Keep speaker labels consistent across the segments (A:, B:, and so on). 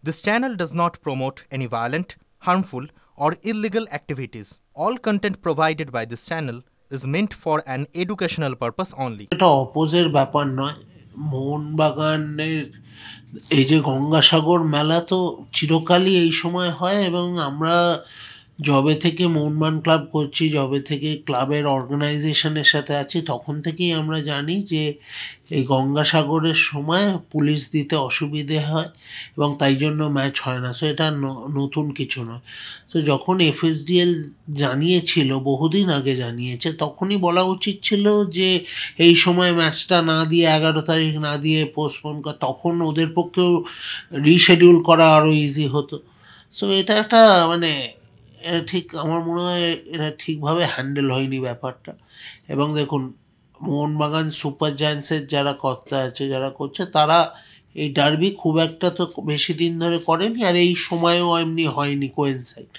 A: This channel does not promote any violent, harmful, or illegal activities. All content provided by this channel is meant for an educational purpose only.
B: এটা অপোজের ব্যাপার নয়। মোহনবাগানের এই যে গঙ্গাসাগর মেলা তো চিরকালই এই সময় হয়, এবং আমরা যবে থেকে মোহনবাগান ক্লাব করছি, যবে থেকে ক্লাবের অর্গানাইজেশনের সাথে আছি, তখন থেকেই আমরা জানি যে এই গঙ্গাসাগরের সময় পুলিশ দিতে অসুবিধে হয় এবং তাই জন্য ম্যাচ হয় না। সো এটা নতুন কিছু নয়। সো যখন এফএসডিএল জানিয়েছিল, বহুদিন আগে জানিয়েছে, তখনই বলা উচিত ছিল যে এই সময় ম্যাচটা না দিয়ে 11 তারিখ না দিয়ে পোস্টপোন করা, তখন ওদের পক্ষেও রিশেডিউল করা আরও ইজি হতো। সো এটা একটা মানে ঠিক আমার মনে হয় এটা ঠিকভাবে হ্যান্ডেল হয়নি ব্যাপারটা। এবং দেখুন, মোহনবাগান সুপার জায়ান্টসের যারা কর্তা আছে, যারা করছে, তারা এই ডার্বি খুব একটা তো বেশি দিন ধরে করেনি, আর এই সময়ও এমনি হয়নি কোয়েনসাইড।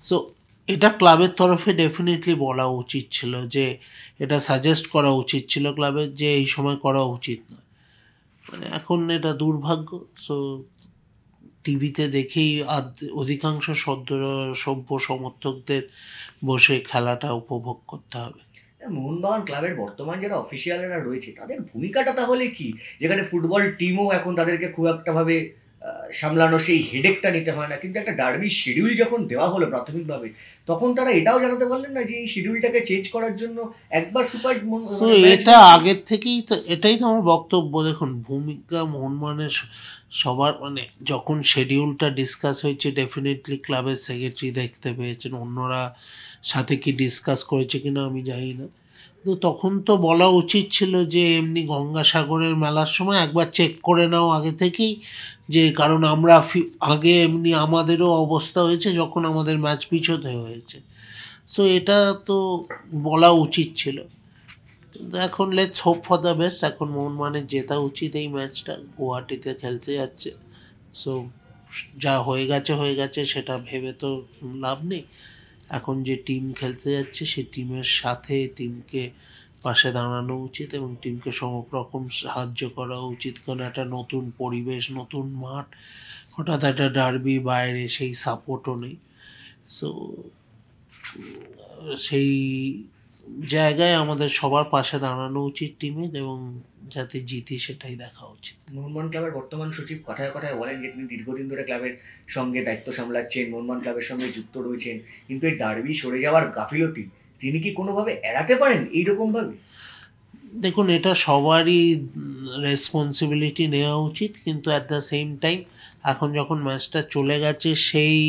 B: সো এটা ক্লাবের তরফে ডেফিনেটলি বলা উচিত ছিল, যে এটা সাজেস্ট করা উচিত ছিল ক্লাবের, যে এই সময় করা উচিত নয়। মানে এখন এটা দুর্ভাগ্য। সো টিভিতে দেখেই অধিকাংশ সভ্য সমর্থকদের বসে খেলাটা উপভোগ করতে হবে।
C: মোহনবাগান ক্লাবের বর্তমান যারা অফিসিয়ালরা রয়েছে তাদের ভূমিকাটা তাহলে কি, যেখানে ফুটবল টিমও এখন তাদেরকে খুব একটা ভাবে সামলানো সেই হেডেকটা নিতে হয় না, কিন্তু একটা ডার্বি শিডিউল যখন দেওয়া হলো প্রাথমিকভাবে, তখন তারা এটাও জানাতে পারলেন না যে এই শিডিউলটাকে চেঞ্জ করার জন্য একবার সুপার
B: সো এটা আগের থেকেই তো, এটাই তো আমার বক্তব্য। দেখুন, ভূমিকা মোহনবাগানের সবার মানে যখন শিডিউলটা ডিসকাস হয়েছে, ডেফিনেটলি ক্লাবের সেক্রেটারি দেখতে পেয়েছেন, অন্যরা সাথে কি ডিসকাস করেছে কিনা আমি জানি না, তো তখন তো বলা উচিত ছিল যে এমনি গঙ্গাসাগরের মেলার সময় একবার চেক করে নাও আগে থেকেই, যে কারণ আমরা আগে এমনি আমাদেরও অবস্থা হয়েছে যখন আমাদের ম্যাচ পিছোতে হয়েছে। সো এটা তো বলা উচিত ছিল। কিন্তু এখন let's hope for the best. এখন মোহনবাগানের জেতা উচিত এই ম্যাচটা, গুয়াহাটিতে খেলতে যাচ্ছে। সো যা হয়ে গেছে, সেটা ভেবে তো লাভ নেই। এখন যে টিম খেলতে যাচ্ছে সেই টিমের সাথে টিমকে পাশে দাঁড়ানো উচিত এবং টিমকে সমস্ত রকম সাহায্য করা উচিত, কারণ একটা নতুন পরিবেশ, নতুন মাঠ, হঠাৎ একটা ডার্বি, বাইরে সেই সাপোর্টও নেই। সো সেই জায়গায় আমাদের সবার পাশে দাঁড়ানো উচিত টিমের, এবং যাতে জিতি সেটাই দেখা উচিত।
C: মোহনবাগান ক্লাবের বর্তমান সচিব কথায় কথায় বলেন যে তিনি দীর্ঘদিন ধরে ক্লাবের সঙ্গে দায়িত্ব সামলাচ্ছেন, মোহনবাগান ক্লাবের সঙ্গে যুক্ত রয়েছেন, কিন্তু এই ডার্বি সরে যাওয়ার গাফিলতি তিনি কি কোনোভাবে এড়াতে পারেন এইরকমভাবে?
B: দেখুন, এটা সবারই রেসপন্সিবিলিটি নেওয়া উচিত, কিন্তু অ্যাট দ্য সেম টাইম এখন যখন ম্যাচটা চলে গেছে, সেই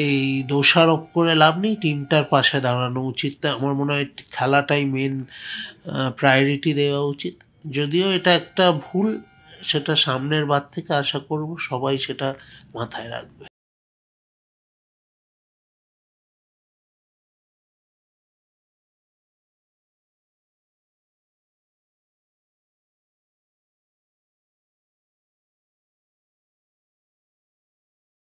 B: এই দোষারোপ করে লাভ নেই, টিমটার পাশে দাঁড়ানো উচিত। আমার মনে হয় খেলাটাই মেন প্রায়োরিটি দেওয়া উচিত। যদিও এটা একটা ভুল, সেটা সামনের বার থেকে আশা করব সবাই সেটা মাথায় রাখবে।